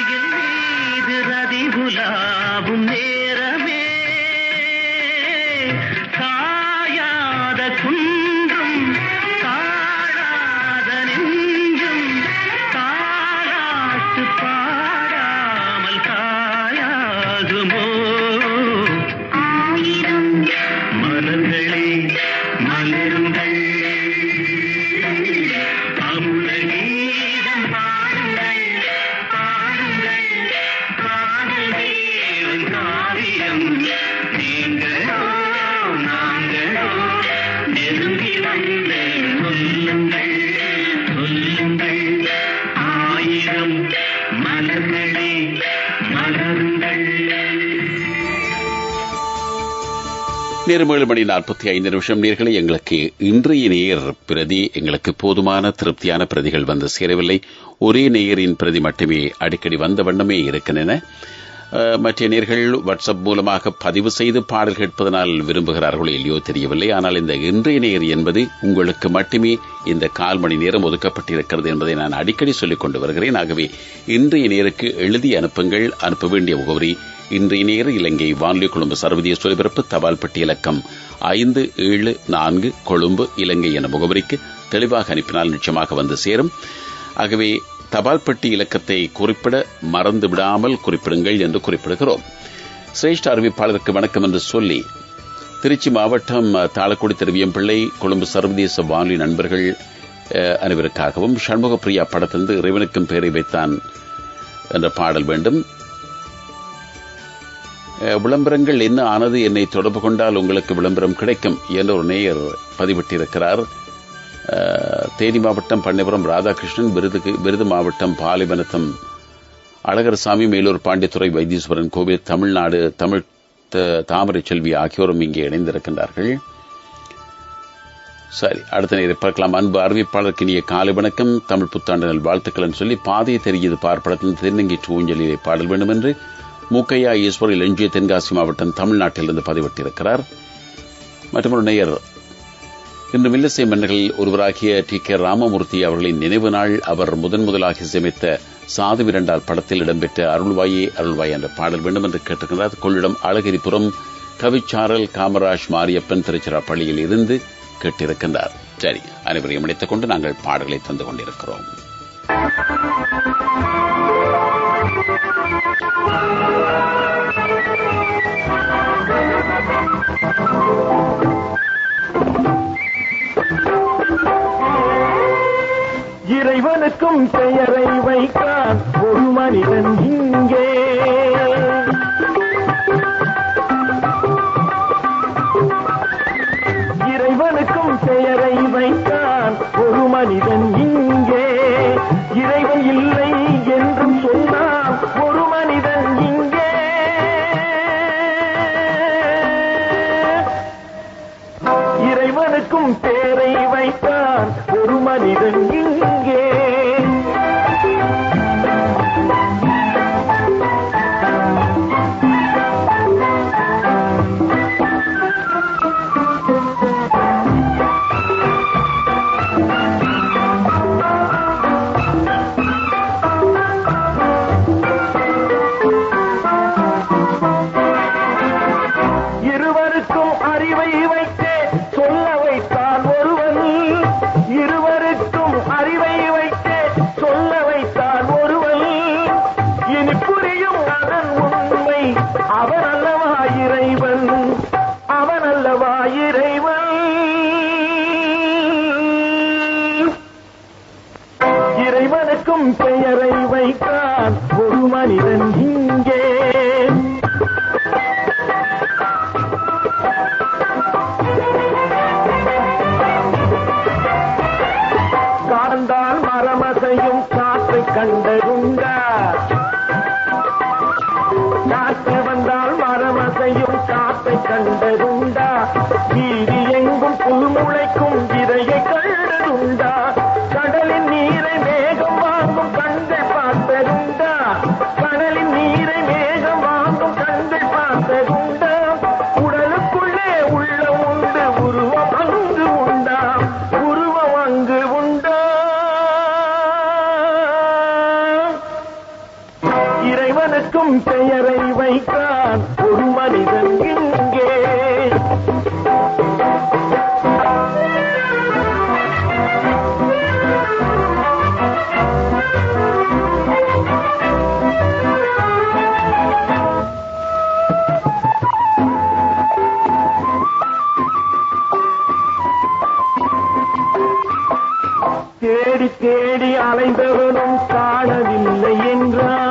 மலையின் மீது ரதிபுலாவும் நேரமே காயாத குன்றும் காணாத நெஞ்சும் காலாட்டு பாடாமல் காயாகுமோ ஆயிரம் மலர்களே மலருங்கள் அமுத கீதம் பாடுங்கள் பாடுங்கள் காதல் தேவன் காவியம் நீங்களோ நாங்களோ நெருங்கி வந்து சொல்லுங்கள் சொல்லுங்கள் ஆயிரம் மலர்களே மலருங்கள். நேரம் 7:45 நேர்களை எங்களுக்கு இன்றைய நேர் பிரதி எங்களுக்கு போதுமான திருப்தியான பிரதிகள் வந்து சேரவில்லை. ஒரே நேயரின் பிரதி மட்டுமே அடிக்கடி வந்த வண்ணமே இருக்கின்றன. மற்ற நேர்கள் வாட்ஸ்அப் மூலமாக பதிவு செய்து பாடல் கேட்பதனால் விரும்புகிறார்களோ இல்லையோ தெரியவில்லை. ஆனால் இந்த இன்றைய நேர் என்பது உங்களுக்கு மட்டுமே இந்த 1/4 மணி நேரம் ஒதுக்கப்பட்டிருக்கிறது என்பதை நான் அடிக்கடி சொல்லிக் கொண்டு வருகிறேன். ஆகவே இன்றைய நேருக்கு எழுதி அனுப்புங்கள். அனுப்ப வேண்டிய முகவரி இன்றைய நேர இலங்கை வானொலி கொழும்பு சர்வதேச ஒலிபரப்பு தபால் பெட்டி இலக்கம் 574 கொழும்பு இலங்கை என முகவரிக்கு தெளிவாக அனுப்பினால் நிச்சயமாக வந்து சேரும். ஆகவே தபால் பெட்டி இலக்கத்தை குறிப்பிட மறந்து விடாமல் குறிப்பிடுங்கள் என்று குறிப்பிடுகிறோம். சிரேஷ்ட அறிவிப்பாளருக்கு வணக்கம் என்று சொல்லி திருச்சி மாவட்டம் தாளக்குடி திருவியம்பிள்ளை கொழும்பு சர்வதேச வானொலி நண்பர்கள் அனைவருக்காகவும் சண்முகப்பிரியா படத்திலிருந்து இறைவனுக்கும் பேரை வைத்தான் என்ற பாடல் வேண்டும். விளம்பரங்கள் என்ன ஆனது, என்னை தொடர்பு கொண்டால் உங்களுக்கு விளம்பரம் கிடைக்கும் என்ற ஒரு நேயர் பதிவிட்டிருக்கிறார். தேனி மாவட்டம் பண்ணைபுரம் ராதாகிருஷ்ணன், விருது மாவட்டம் பாலிபனத்தம் அழகரசாமி, மேலூர் பாண்டித்துறை வைத்தீஸ்வரன் கோவில், தமிழ்நாடு தமிழ் தாமரை செல்வி ஆகியோரும் இங்கே இணைந்திருக்கின்றார்கள். சரி, அடுத்த நேரம் பார்க்கலாம். அன்பு அறிவிப்பாளருக்கு இனிய காலை வணக்கம், தமிழ் புத்தாண்டு நல் வாழ்த்துக்கள் சொல்லி பாதையை தெரிகிறது பார்ப்படத்தின் தென்னங்கீற்று ஊஞ்சலிலே பாடல் வேண்டும் என்று மூக்கையா ஈஸ்வரில் எஞ்சிய தென்காசி மாவட்டம் தமிழ்நாட்டிலிருந்து பதிவிட்டிருக்கிறார். மற்றொரு நேயர், இன்று மில்லசை மன்னர்களில் ஒருவராகிய டி.கே. ராமமூர்த்தி அவர்களின் நினைவு நாள். அவர் முதலாக இசையமைத்த சாது விரண்டால் படத்தில் இடம்பெற்ற அருள்வாயே அருள்வாய் என்ற பாடல் வேண்டும் என்று கேட்டிருக்கிறார். கொள்ளிடம் அழகிரிபுரம் கவிச்சாரல் காமராஜ் மாரியப்பன் திருச்சிராப்பள்ளியில் இருந்து கேட்டிருக்கின்றார். சரி, அனைவரையும் இணைத்துக் கொண்டு நாங்கள் பாடல்களை தந்து கொண்டிருக்கிறோம். இறைவனுக்கும் பெயரை வைத்தான் ஒரு மனிதன் இங்கே. இறைவனுக்கும் பெயரை வைத்தான் ஒரு மனிதன் இங்கே. இறைவன் இல்லை என்றும் சொன்னான் ஒரு மனிதன் இங்கே. இறைவனுக்கும் பெயரை வைத்தான் ஒரு மனிதன் இங்கே. இருவருக்கும் அறிவை வைத்தே சொல்ல வைத்தான் ஒருவன். இருவருக்கும் அறிவை வைத்தே சொல்ல வைத்தான் ஒருவன். இனி புரியும் அதன் உண்மை, அவன் அல்லவா இறைவன், அவன் அல்லவா இறைவன். இறைவனுக்கும் பெயரை வைத்தான் ஒரு மனிதன் இங்கே. காந்தால் மரமசையும் காற்றை கண்டதுண்டா? காற்று வந்தால் மரமசையும் காற்றை கண்டதுண்டா? வீதி எங்கும் புல்முளைக்கும் விதையை கண்டதுண்டா? கடலின் நீரை மேகம் வாங்கும் கண்கள் பார்த்ததுண்டா? கடலின் நீரை இறைவனுக்கும் பெயரை வைத்தான் ஒரு மனிதன் இங்கே. தேடி தேடி அலைந்தவனும் காணவில்லை என்றான்.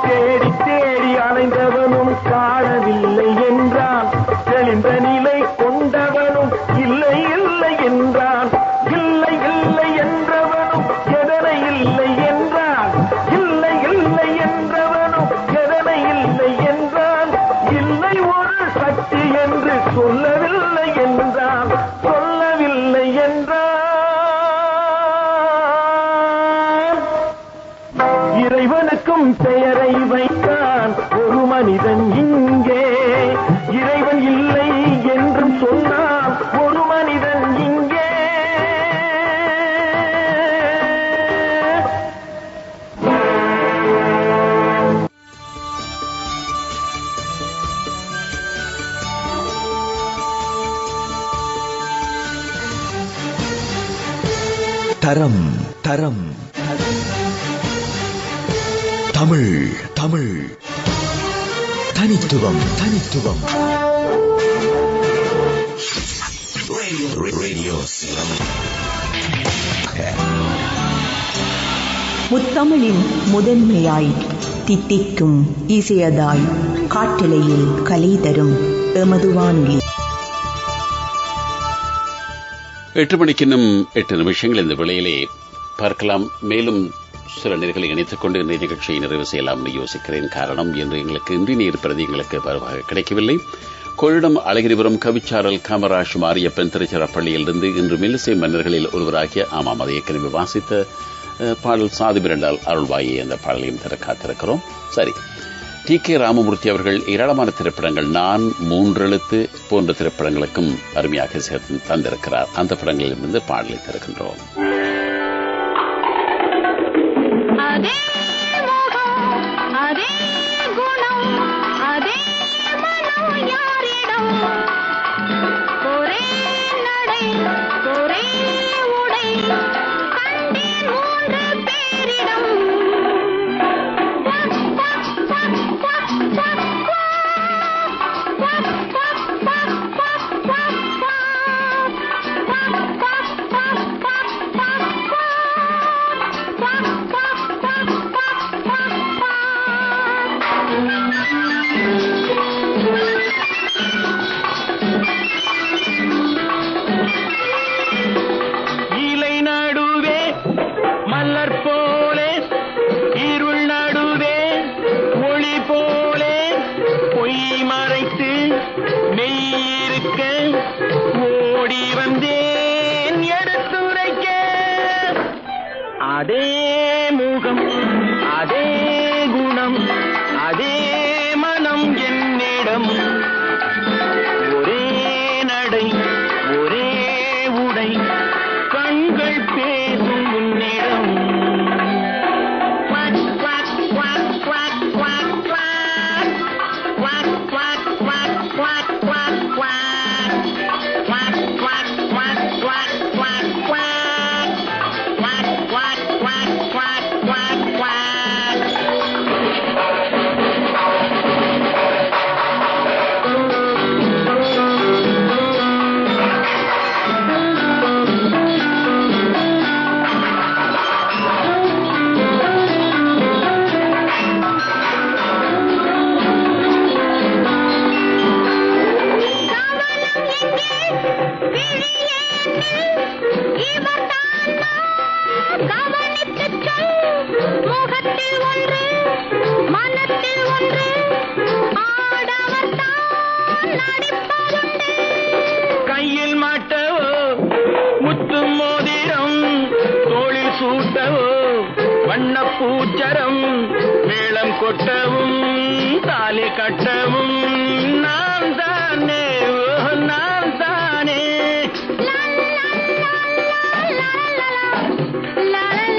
தேடி தேடி அலைந்தவனும் காணவில்லை என்றான். தெளிந்த நிலை கொண்டவனும் இல்லை இல்லை என்றான். இல்லை இல்லை என்றவனும் எதனை இல்லை என்றான். இல்லை இல்லை என்றவனும் எதனை இல்லை என்றான். இல்லை ஒரு சக்தி என்று சொல்லவில்லை என்றான். சொல்லவில்லை என்றான். இறைவனுக்கும் பெயரை வைத்தான் ஒரு மனிதன் இங்கே. இறைவன் இல்லை என்றும் சொன்னான் ஒரு மனிதன் இங்கே. தரம் தரம் தமிழ் தமிழ் தனித்துவம் தனித்துவம் ரேடியோ முத்தமிழின் முதன்மையாய் தித்திக்கும் இசையதாய் காட்டிலையில் கலை தரும் எமது வானொலி. 8 மணிக்கு இன்னும் 8 நிமிஷங்கள் இந்த வேளையிலே பார்க்கலாம். மேலும் சில நேர்களை இணைத்துக் கொண்டு இன்றைய நிகழ்ச்சியை நிறைவு செய்யலாம் என்று யோசிக்கிறேன். காரணம் என்று எங்களுக்கு இன்றி நீர் பிரதி எங்களுக்கு பரவாக கிடைக்கவில்லை. கொள்ளிடம் அழகிரிபுரம் கவிச்சாரல் காமராஜ் மாரியப்பன் திருச்சிராப்பள்ளியிலிருந்து இன்று மெல்லிசை மன்னர்களில் ஒருவராகிய ஆமாம் அதை ஏற்கனவே வாசித்த பாடல் சாதி பிரண்டால் அருள்வாயை அந்த பாடலையும் தர காத்திருக்கிறோம். சரி, TK ராமமூர்த்தி அவர்கள் ஏராளமான திரைப்படங்கள் நான் 3 எழுத்து போன்ற திரைப்படங்களுக்கும் அருமையாக சேர்த்து தந்திருக்கிறார். அந்த படங்களிலிருந்து பாடலை திறக்கின்றோம். அதே முகம் அதே குணம் அதே மனம் என்னிடம். ஒரே நடை ஒரே உடை கண்கள் பேசும் உன்னிடம். கையில் மாட்டவோ முத்து மோதிரம் தோளில் சூட்டவோ வண்ணப்பூச்சரம் மேளம் கொட்டவும் தாலி கட்டவும் நான் தானே நான் தானே. La la la la la la la.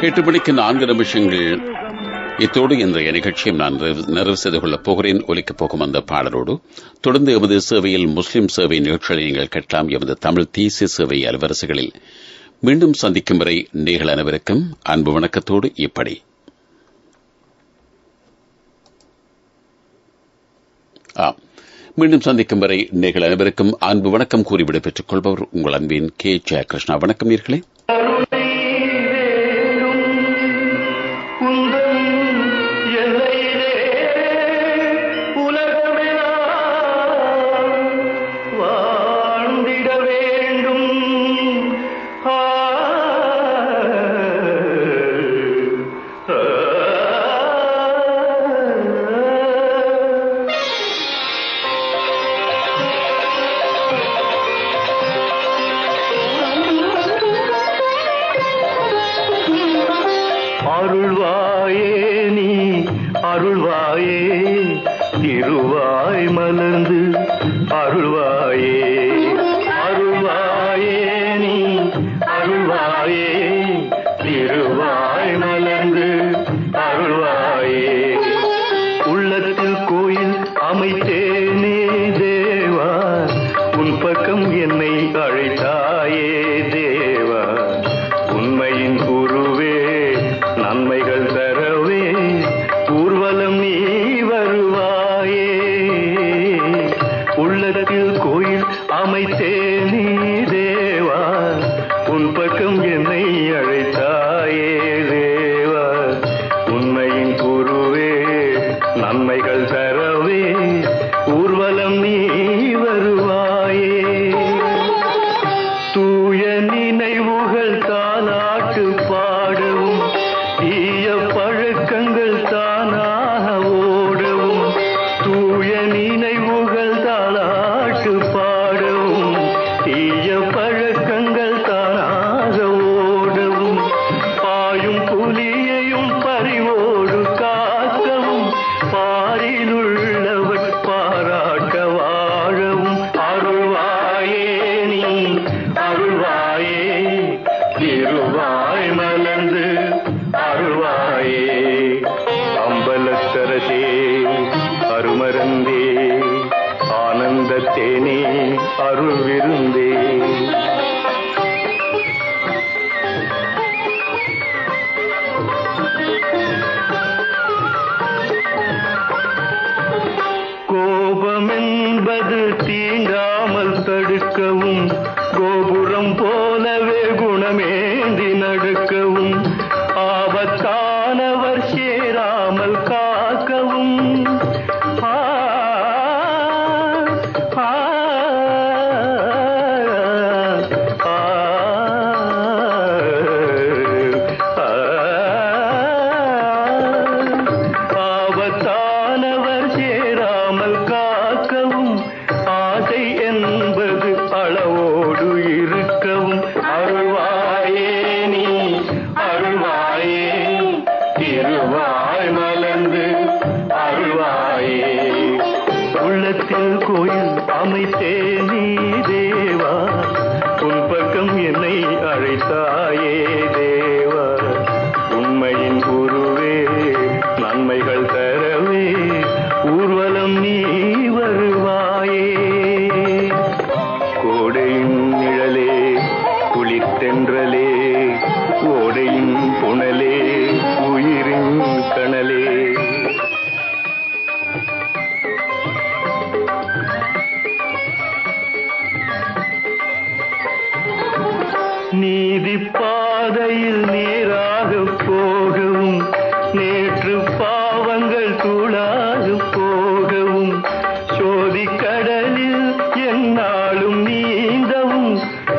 8 மணிக்கு 4 நிமிஷங்கள். இத்தோடு இன்றைய நிகழ்ச்சியை நான் நிறைவு செய்து கொள்ளப் போகிறேன். ஒலிக்கப் போகும் அந்த பாடலோடு தொடர்ந்து எமது சேவையில் முஸ்லிம் சேவை நிகழ்ச்சிகளை நீங்கள் கேட்கலாம். எமது தமிழ் தேசிய சேவை அலுவலகங்களில் மீண்டும் சந்திக்கும் வரை நீங்கள் அனைவருக்கும் அன்பு வணக்கத்தோடு இப்படி மீண்டும் சந்திக்கும் வரை நீங்கள் அனைவருக்கும் அன்பு வணக்கம் கூறி விடைபெற்றுக் கொள்பவர் உங்கள் அன்பின் கே ஜெயகிருஷ்ணா. வணக்கம் நேயர்களே.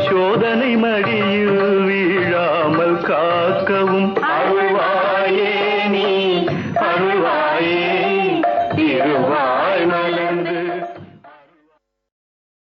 சோதனை மடி